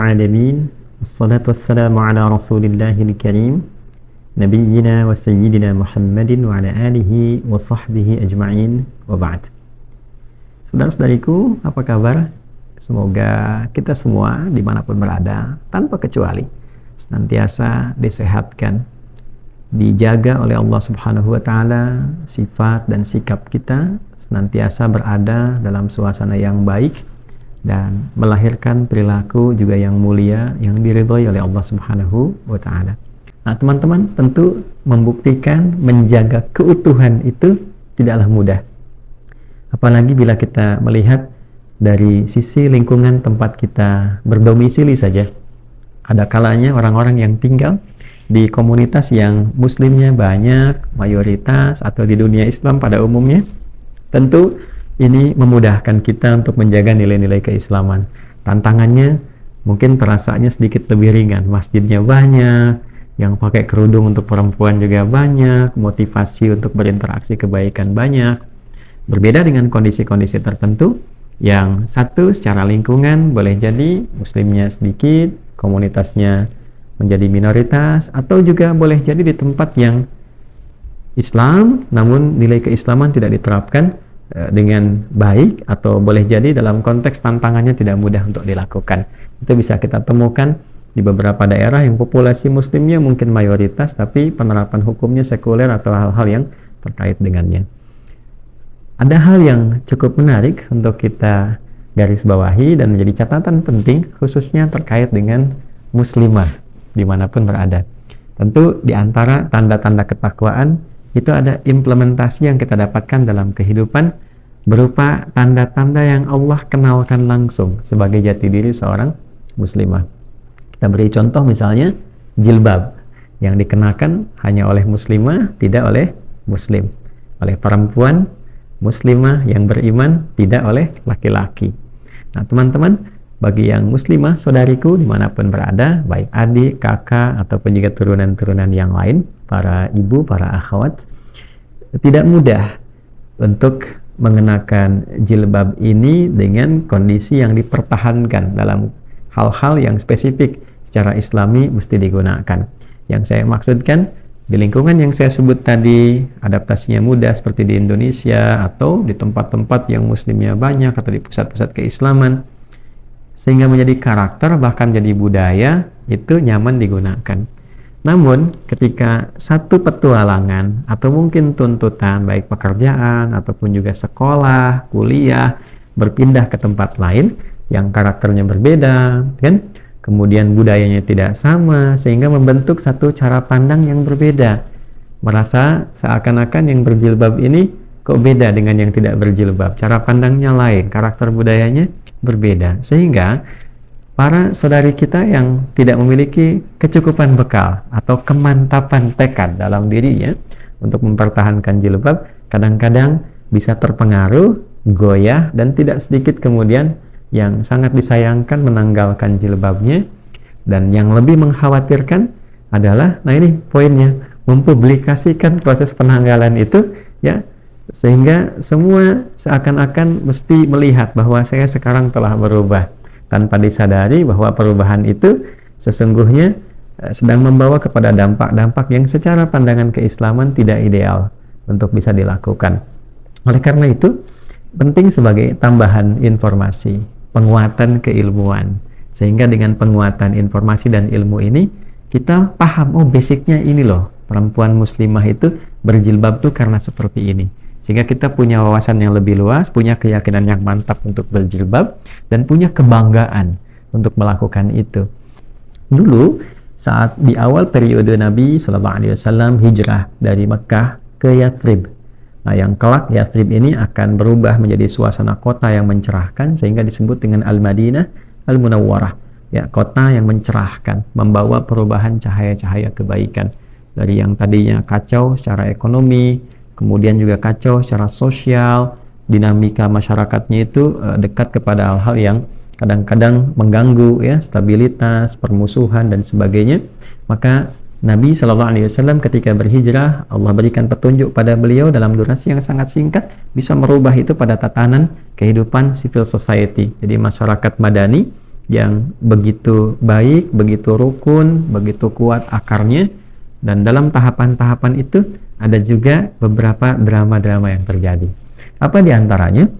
العالمين والصلاة والسلام على رسول الله الكريم نبينا وسيدنا محمد وعلى آله وصحبه أجمعين وبعد. Saudara-saudariku, apa kabar? Semoga kita semua dimanapun berada tanpa kecuali senantiasa disehatkan, dijaga oleh Allah Subhanahu wa Ta'ala, sifat dan sikap kita senantiasa berada dalam suasana yang baik dan melahirkan perilaku juga yang mulia yang diridhoi oleh Allah Subhanahu wa Ta'ala. Nah, teman-teman, tentu membuktikan menjaga keutuhan itu tidaklah mudah. Apalagi bila kita melihat dari sisi lingkungan tempat kita berdomisili saja. Ada kalanya orang-orang yang tinggal di komunitas yang muslimnya banyak, mayoritas, atau di dunia Islam pada umumnya, tentu ini memudahkan kita untuk menjaga nilai-nilai keislaman. Tantangannya mungkin terasanya sedikit lebih ringan. Masjidnya banyak, yang pakai kerudung untuk perempuan juga banyak, motivasi untuk berinteraksi kebaikan banyak. Berbeda dengan kondisi-kondisi tertentu, yang satu secara lingkungan boleh jadi muslimnya sedikit, komunitasnya menjadi minoritas, atau juga boleh jadi di tempat yang Islam namun nilai keislaman tidak diterapkan dengan baik, atau boleh jadi dalam konteks tantangannya tidak mudah untuk dilakukan. Itu bisa kita temukan di beberapa daerah yang populasi muslimnya mungkin mayoritas tapi penerapan hukumnya sekuler atau hal-hal yang terkait dengannya. Ada hal yang cukup menarik untuk kita garis bawahi dan menjadi catatan penting, khususnya terkait dengan muslimah dimanapun berada. Tentu di antara tanda-tanda ketakwaan itu ada implementasi yang kita dapatkan dalam kehidupan berupa tanda-tanda yang Allah kenalkan langsung sebagai jati diri seorang muslimah. Kita beri contoh misalnya jilbab yang dikenakan hanya oleh muslimah, tidak oleh muslim, oleh perempuan muslimah yang beriman, tidak oleh laki-laki. Nah, teman-teman, bagi yang muslimah, saudariku dimanapun berada, baik adik, kakak, ataupun juga turunan-turunan yang lain, para ibu, para akhwat, tidak mudah untuk mengenakan jilbab ini dengan kondisi yang dipertahankan dalam hal-hal yang spesifik secara islami mesti digunakan. Yang saya maksudkan, di lingkungan yang saya sebut tadi, adaptasinya mudah seperti di Indonesia atau di tempat-tempat yang muslimnya banyak atau di pusat-pusat keislaman, sehingga menjadi karakter bahkan jadi budaya, itu nyaman digunakan. Namun ketika satu petualangan atau mungkin tuntutan baik pekerjaan ataupun juga sekolah, kuliah, berpindah ke tempat lain yang karakternya berbeda, kan? Kemudian budayanya tidak sama, sehingga membentuk satu cara pandang yang berbeda. Merasa seakan-akan yang berjilbab ini kok beda dengan yang tidak berjilbab. Cara pandangnya lain, karakter budayanya berbeda. Sehingga para saudari kita yang tidak memiliki kecukupan bekal atau kemantapan tekad dalam dirinya untuk mempertahankan jilbab, kadang-kadang bisa terpengaruh, goyah, dan tidak sedikit kemudian yang sangat disayangkan menanggalkan jilbabnya. Dan yang lebih mengkhawatirkan adalah, nah ini poinnya, mempublikasikan proses penanggalan itu, ya, sehingga semua seakan-akan mesti melihat bahwa saya sekarang telah berubah, tanpa disadari bahwa perubahan itu sesungguhnya sedang membawa kepada dampak-dampak yang secara pandangan keislaman tidak ideal untuk bisa dilakukan. Oleh karena itu, penting sebagai tambahan informasi, penguatan keilmuan, sehingga dengan penguatan informasi dan ilmu ini kita paham, oh basicnya ini loh, perempuan muslimah itu berjilbab tuh karena seperti ini, sehingga kita punya wawasan yang lebih luas, punya keyakinan yang mantap untuk berjilbab, dan punya kebanggaan untuk melakukan itu. Dulu saat di awal periode Nabi SAW hijrah dari Mekah ke Yathrib, nah, yang kelak Yathrib ini akan berubah menjadi suasana kota yang mencerahkan, sehingga disebut dengan Al-Madinah Al-Munawwarah, ya, kota yang mencerahkan, membawa perubahan cahaya-cahaya kebaikan. Dari yang tadinya kacau secara ekonomi, kemudian juga kacau secara sosial, dinamika masyarakatnya itu dekat kepada hal-hal yang kadang-kadang mengganggu, ya, stabilitas, permusuhan, dan sebagainya. Maka Nabi SAW ketika berhijrah, Allah berikan petunjuk pada beliau dalam durasi yang sangat singkat, bisa merubah itu pada tatanan kehidupan civil society. Jadi masyarakat madani yang begitu baik, begitu rukun, begitu kuat akarnya. Dan dalam tahapan-tahapan itu ada juga beberapa drama-drama yang terjadi. Apa diantaranya?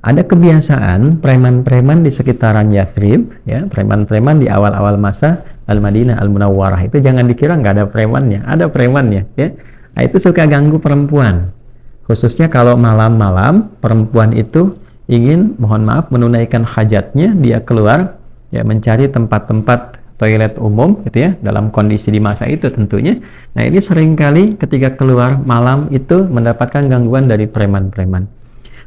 Ada kebiasaan preman-preman di sekitaran Yathrib, ya, preman-preman di awal-awal masa Al-Madinah Al-Munawwarah itu jangan dikira nggak ada premannya, ada premannya, ya. Nah, itu suka ganggu perempuan. Khususnya kalau malam-malam perempuan itu ingin, mohon maaf, menunaikan hajatnya, dia keluar, ya, mencari tempat-tempat toilet umum, gitu ya, dalam kondisi di masa itu tentunya. Nah, ini seringkali ketika keluar malam itu mendapatkan gangguan dari preman-preman.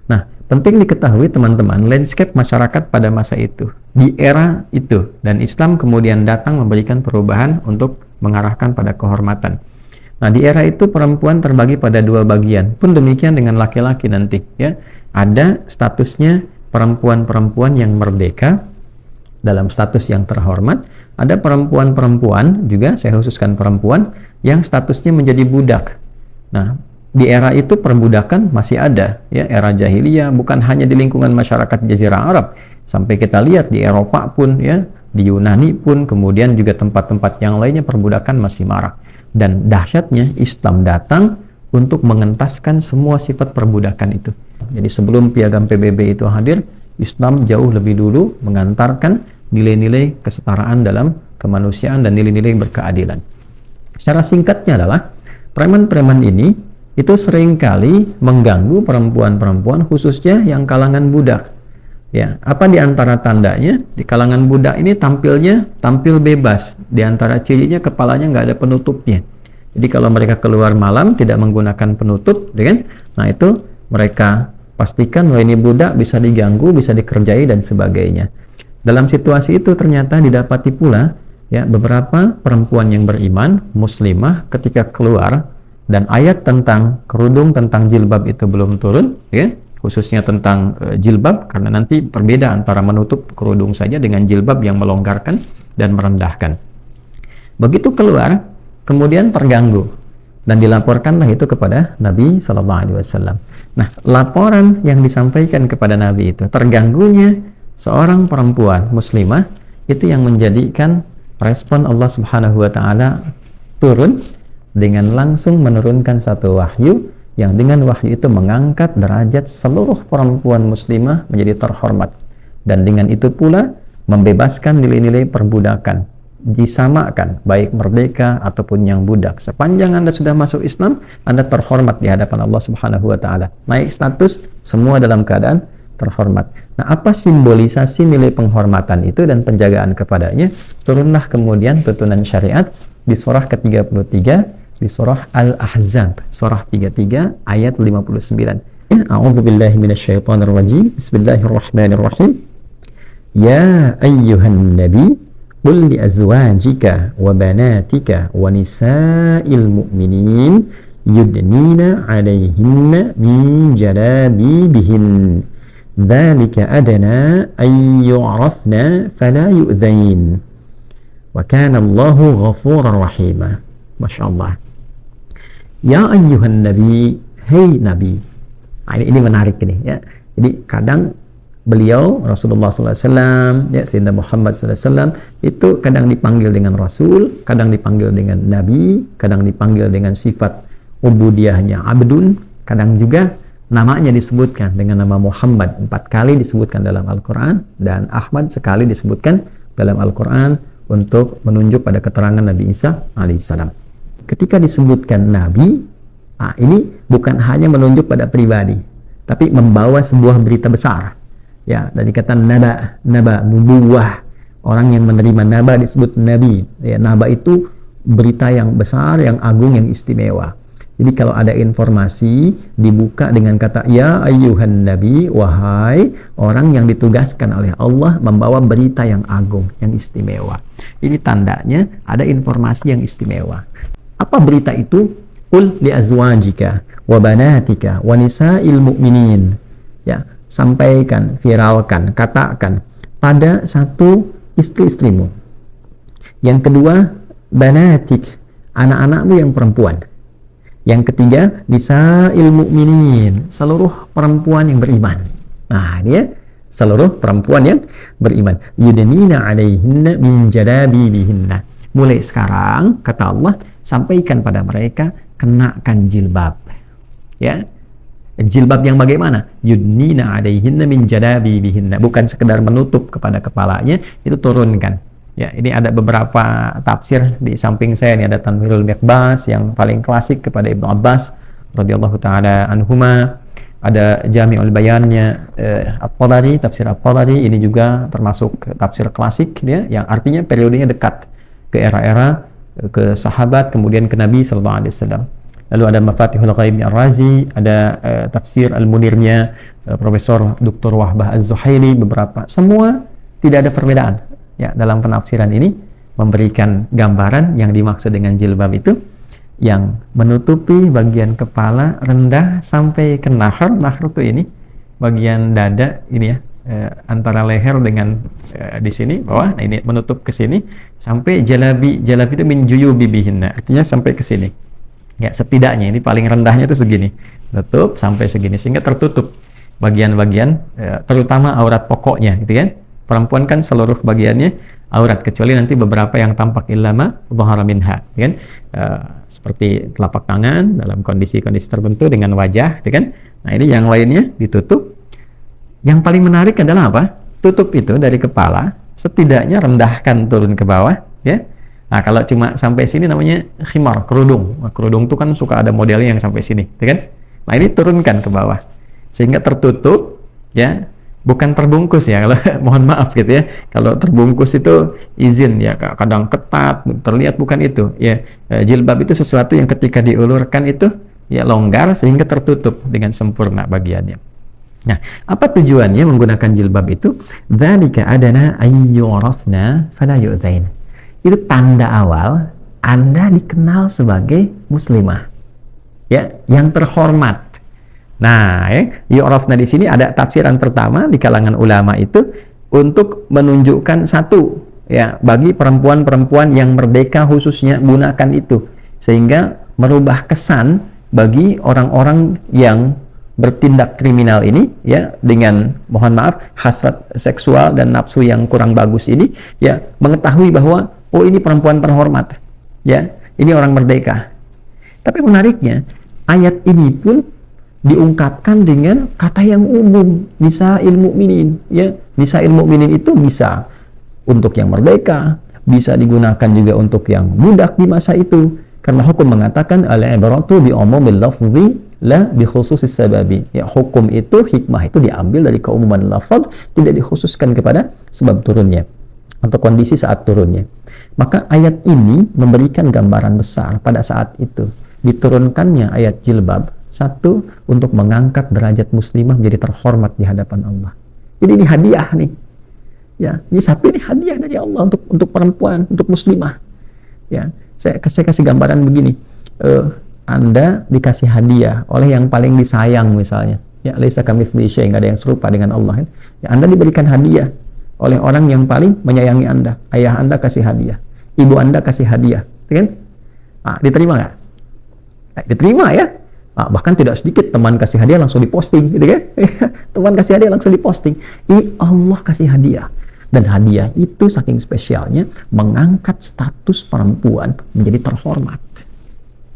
Nah, penting diketahui teman-teman, landscape masyarakat pada masa itu, di era itu, dan Islam kemudian datang memberikan perubahan untuk mengarahkan pada kehormatan. Nah, di era itu perempuan terbagi pada dua bagian, pun demikian dengan laki-laki nanti, ya. Ada statusnya perempuan-perempuan yang merdeka dalam status yang terhormat, ada perempuan-perempuan juga, saya khususkan perempuan, yang statusnya menjadi budak. Nah, di era itu perbudakan masih ada, ya, era jahiliyah, bukan hanya di lingkungan masyarakat Jazirah Arab, sampai kita lihat di Eropa pun, ya, di Yunani pun, kemudian juga tempat-tempat yang lainnya perbudakan masih marak. Dan dahsyatnya Islam datang untuk mengentaskan semua sifat perbudakan itu. Jadi sebelum piagam PBB itu hadir, Islam jauh lebih dulu mengantarkan nilai-nilai kesetaraan dalam kemanusiaan dan nilai-nilai berkeadilan. Secara singkatnya adalah preman-preman ini itu seringkali mengganggu perempuan-perempuan, khususnya yang kalangan budak. Ya, apa di antara tandanya? Di kalangan budak ini tampil bebas. Di antara cirinya kepalanya nggak ada penutupnya. Jadi kalau mereka keluar malam tidak menggunakan penutup, kan? Nah, itu mereka pastikan bahwa ini budak, bisa diganggu, bisa dikerjai dan sebagainya. Dalam situasi itu ternyata didapati pula, ya, beberapa perempuan yang beriman, muslimah, ketika keluar dan ayat tentang kerudung, tentang jilbab itu belum turun, ya, khususnya tentang jilbab, karena nanti berbeda antara menutup kerudung saja dengan jilbab yang melonggarkan dan merendahkan. Begitu keluar, kemudian terganggu dan dilaporkanlah itu kepada Nabi SAW. Nah, laporan yang disampaikan kepada Nabi itu, terganggunya seorang perempuan muslimah, itu yang menjadikan respon Allah Subhanahu wa Ta'ala turun dengan langsung menurunkan satu wahyu, yang dengan wahyu itu mengangkat derajat seluruh perempuan muslimah menjadi terhormat, dan dengan itu pula membebaskan nilai-nilai perbudakan, disamakan baik merdeka ataupun yang budak. Sepanjang Anda sudah masuk Islam, Anda terhormat di hadapan Allah Subhanahu wa Ta'ala, naik status, semua dalam keadaan terhormat. Nah, apa simbolisasi nilai penghormatan itu dan penjagaan kepadanya? Turunlah kemudian tuntunan syariat di surah ke-33, di surah Al-Ahzab, surah 33 ayat 59. A'udzubillahi minasyaitonir rajim. Bismillahirrahmanirrahim. Ya ayyuhan nabi qul li azwajika wa banatika wa nisa'il mu'minin yudnina 'alayhinna min jalabibihin dzalika adna ay yu'rafna fala yu'dzain wa kana Allahu ghafurar rahima. Masyaallah. Ya ayyuhan nabi, hei nabi. Nah, ini menarik ini, ya. Jadi kadang beliau Rasulullah SAW, ya, Sayyidina Muhammad SAW itu kadang dipanggil dengan Rasul, kadang dipanggil dengan Nabi, kadang dipanggil dengan sifat ubudiyahnya abdun, kadang juga namanya disebutkan dengan nama Muhammad 4 kali disebutkan dalam Al-Quran, dan Ahmad sekali disebutkan dalam Al-Quran untuk menunjuk pada keterangan Nabi Isa alaihissalam. Ketika disebutkan Nabi, ini bukan hanya menunjuk pada pribadi, tapi membawa sebuah berita besar. Ya, dari kata naba, nubuwah. Orang yang menerima naba disebut Nabi. Ya, naba itu berita yang besar, yang agung, yang istimewa. Jadi kalau ada informasi dibuka dengan kata ya ayyuhan nabi, wahai orang yang ditugaskan oleh Allah membawa berita yang agung, yang istimewa. Ini tandanya ada informasi yang istimewa. Apa berita itu? Qul li azwajika wa banatika wa nisa'il mu'minin. Ya, sampaikan, viralkan, katakan pada satu istri-istrimu. Yang kedua, banatik, anak-anakmu yang perempuan. Yang ketiga, nisa'il mu'minin, seluruh perempuan yang beriman. Nah, dia seluruh perempuan yang beriman. Yudnina 'alaihinna min jalabibihinna. Mulai sekarang, kata Allah, sampaikan pada mereka, kenakan jilbab. Ya. Jilbab yang bagaimana? Yudnina 'alaihinna min jalabibihinna. Bukan sekedar menutup kepada kepalanya, itu turunkan. Ya, ini ada beberapa tafsir di samping saya. Ini ada Tanwirul Miqbas yang paling klasik kepada Ibnu Abbas radhiyallahu taala anhuma. Ada Jami'ul Bayannya At-Tabari, tafsir At-Tabari, ini juga termasuk tafsir klasik ya, yang artinya periodenya dekat ke era-era ke sahabat kemudian ke Nabi sallallahu alaihi wasallam. Lalu ada Mafatihul Ghaib Ar-Razi, ada tafsir Al-Munirnya Profesor Dr. Wahbah Az-Zuhaili, beberapa. Semua tidak ada perbedaan ya dalam penafsiran ini, memberikan gambaran yang dimaksud dengan jilbab itu yang menutupi bagian kepala rendah sampai ke nahar. Nahar itu ini bagian dada ini ya, antara leher dengan di sini bawah. Nah, ini menutup ke sini sampai jalabi. Jalabi itu min juyubibihinna, artinya sampai ke sini. Ya, setidaknya ini paling rendahnya itu segini. Tutup sampai segini sehingga tertutup bagian-bagian terutama aurat pokoknya gitu kan. Perempuan kan seluruh bagiannya aurat kecuali nanti beberapa yang tampak illama dhahara minha kan. Seperti telapak tangan dalam kondisi-kondisi tertentu dengan wajah gitu kan. Nah, ini yang lainnya ditutup. Yang paling menarik adalah apa? Tutup itu dari kepala, setidaknya rendahkan turun ke bawah ya. Nah, kalau cuma sampai sini namanya khimar, kerudung. Nah, kerudung itu kan suka ada modelnya yang sampai sini gitu kan. Nah, ini turunkan ke bawah sehingga tertutup ya. Bukan terbungkus ya, kalau mohon maaf gitu ya. Kalau terbungkus itu izin ya, kadang ketat, terlihat, bukan itu. Ya, jilbab itu sesuatu yang ketika diulurkan itu ya longgar sehingga tertutup dengan sempurna bagiannya. Nah, apa tujuannya menggunakan jilbab itu? Dzalika adana ayyurafna fala yu'dzain. Itu tanda awal Anda dikenal sebagai muslimah. Ya, yang terhormat. Nah, yu'rafna di sini ada tafsiran pertama di kalangan ulama itu untuk menunjukkan satu ya bagi perempuan-perempuan yang merdeka khususnya gunakan itu sehingga merubah kesan bagi orang-orang yang bertindak kriminal ini ya dengan mohon maaf hasrat seksual dan nafsu yang kurang bagus ini ya mengetahui bahwa oh ini perempuan terhormat ya, ini orang merdeka. Tapi menariknya ayat ini pun diungkapkan dengan kata yang umum, nisa'il mu'minin ya. Nisa'il mu'minin itu bisa untuk yang merdeka, bisa digunakan juga untuk yang budak di masa itu, karena hukum mengatakan al-ibratu bi umumil lafzi la bi khususis sababi ya. Hukum itu, hikmah itu diambil dari keumuman lafaz, tidak dikhususkan kepada sebab turunnya atau kondisi saat turunnya. Maka ayat ini memberikan gambaran besar pada saat itu diturunkannya ayat jilbab. Satu, untuk mengangkat derajat muslimah menjadi terhormat di hadapan Allah. Jadi ini hadiah nih. Ya, ini satu, ini hadiah dari Allah untuk perempuan, untuk muslimah. Ya, saya kasih gambaran begini. Anda dikasih hadiah oleh yang paling disayang misalnya. Ya, laisa kamitslihi syai', enggak ada yang serupa dengan Allah. Ya, Anda diberikan hadiah oleh orang yang paling menyayangi Anda. Ayah Anda kasih hadiah, ibu Anda kasih hadiah, kan? Nah, diterima nggak? Diterima ya. Nah, bahkan tidak sedikit teman kasih hadiah langsung diposting gitu kan. Teman kasih hadiah langsung diposting. Ini Allah kasih hadiah. Dan hadiah itu saking spesialnya mengangkat status perempuan menjadi terhormat.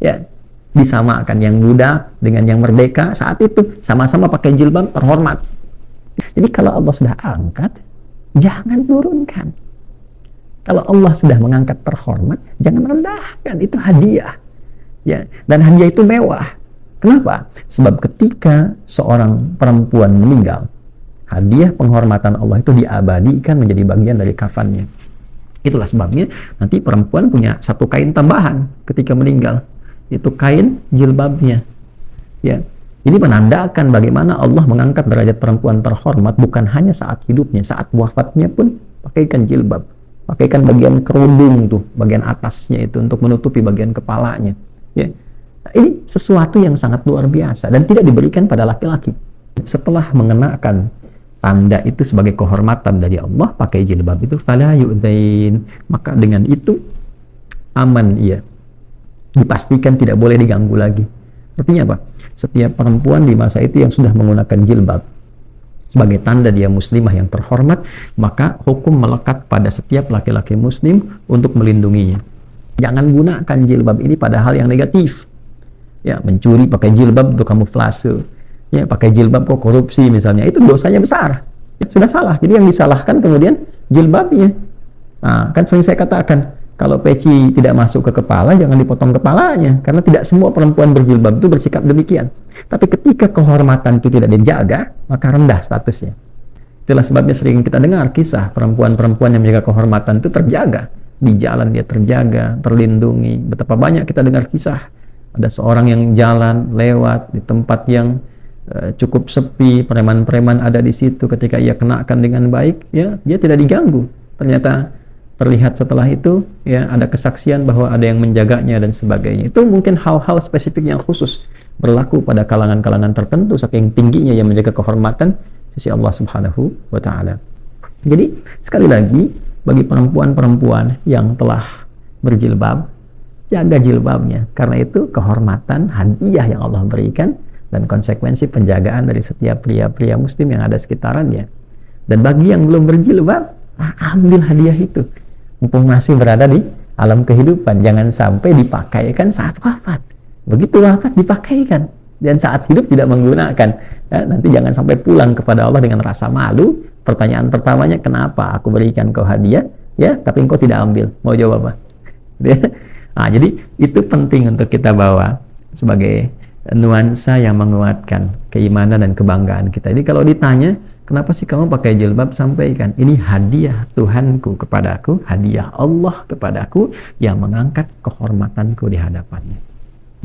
Ya, disamakan yang muda dengan yang merdeka saat itu, sama-sama pakai jilbab, terhormat. Jadi kalau Allah sudah angkat, jangan turunkan. Kalau Allah sudah mengangkat terhormat, jangan rendahkan. Itu hadiah. Ya, dan hadiah itu mewah. Kenapa? Sebab ketika seorang perempuan meninggal, hadiah penghormatan Allah itu diabadikan menjadi bagian dari kafannya. Itulah sebabnya nanti perempuan punya satu kain tambahan ketika meninggal, itu kain jilbabnya. Ya, ini menandakan bagaimana Allah mengangkat derajat perempuan terhormat bukan hanya saat hidupnya, saat wafatnya pun pakaikan jilbab, pakaikan bagian kerudung tuh, bagian atasnya itu untuk menutupi bagian kepalanya. Ya. Ini sesuatu yang sangat luar biasa dan tidak diberikan pada laki-laki. Setelah mengenakan tanda itu sebagai kehormatan dari Allah, pakai jilbab itu fala yu'dzain, maka dengan itu aman ia. Dipastikan tidak boleh diganggu lagi. Artinya apa? Setiap perempuan di masa itu yang sudah menggunakan jilbab sebagai tanda dia muslimah yang terhormat, maka hukum melekat pada setiap laki-laki muslim untuk melindunginya. Jangan gunakan jilbab ini pada hal yang negatif. Ya, mencuri pakai jilbab untuk kamuflase. Ya, pakai jilbab kok korupsi misalnya, itu dosanya besar. Ya, sudah salah. Jadi yang disalahkan kemudian jilbabnya. Nah, kan sering saya katakan, kalau peci tidak masuk ke kepala, jangan dipotong kepalanya. Karena tidak semua perempuan berjilbab itu bersikap demikian. Tapi ketika kehormatan itu tidak dijaga, maka rendah statusnya. Itulah sebabnya sering kita dengar kisah perempuan-perempuan yang menjaga kehormatan itu terjaga. Di jalan dia terjaga, terlindungi. Betapa banyak kita dengar kisah. Ada seorang yang jalan, lewat di tempat yang cukup sepi, preman-preman ada di situ. Ketika ia kenakan dengan baik, ya dia tidak diganggu. Ternyata terlihat setelah itu, ya ada kesaksian bahwa ada yang menjaganya dan sebagainya. Itu mungkin hal-hal spesifik yang khusus berlaku pada kalangan-kalangan tertentu, saking tingginya yang menjaga kehormatan sisi Allah Subhanahu wa Ta'ala. Jadi sekali lagi, bagi perempuan-perempuan yang telah berjilbab, jaga jilbabnya, karena itu kehormatan, hadiah yang Allah berikan dan konsekuensi penjagaan dari setiap pria-pria muslim yang ada sekitarannya. Dan bagi yang belum berjilbab, ambil hadiah itu mumpung masih berada di alam kehidupan. Jangan sampai dipakaikan saat wafat. Begitu wafat dipakaikan, dan saat hidup tidak menggunakan. Ya, nanti jangan sampai pulang kepada Allah dengan rasa malu. Pertanyaan pertamanya, kenapa aku berikan kau hadiah, ya, tapi engkau tidak ambil? Mau jawab apa? Nah, jadi itu penting untuk kita bawa sebagai nuansa yang menguatkan keimanan dan kebanggaan kita. Jadi kalau ditanya, kenapa sih kamu pakai jilbab? Sampaikan, ini hadiah Tuhanku kepadaku, hadiah Allah kepadaku yang mengangkat kehormatanku di hadapannya.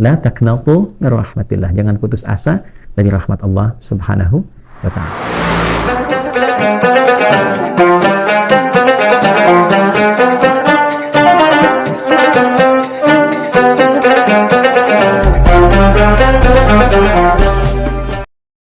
La taqnatu min rahmatillah. Jangan putus asa dari rahmat Allah Subhanahu wa Ta'ala.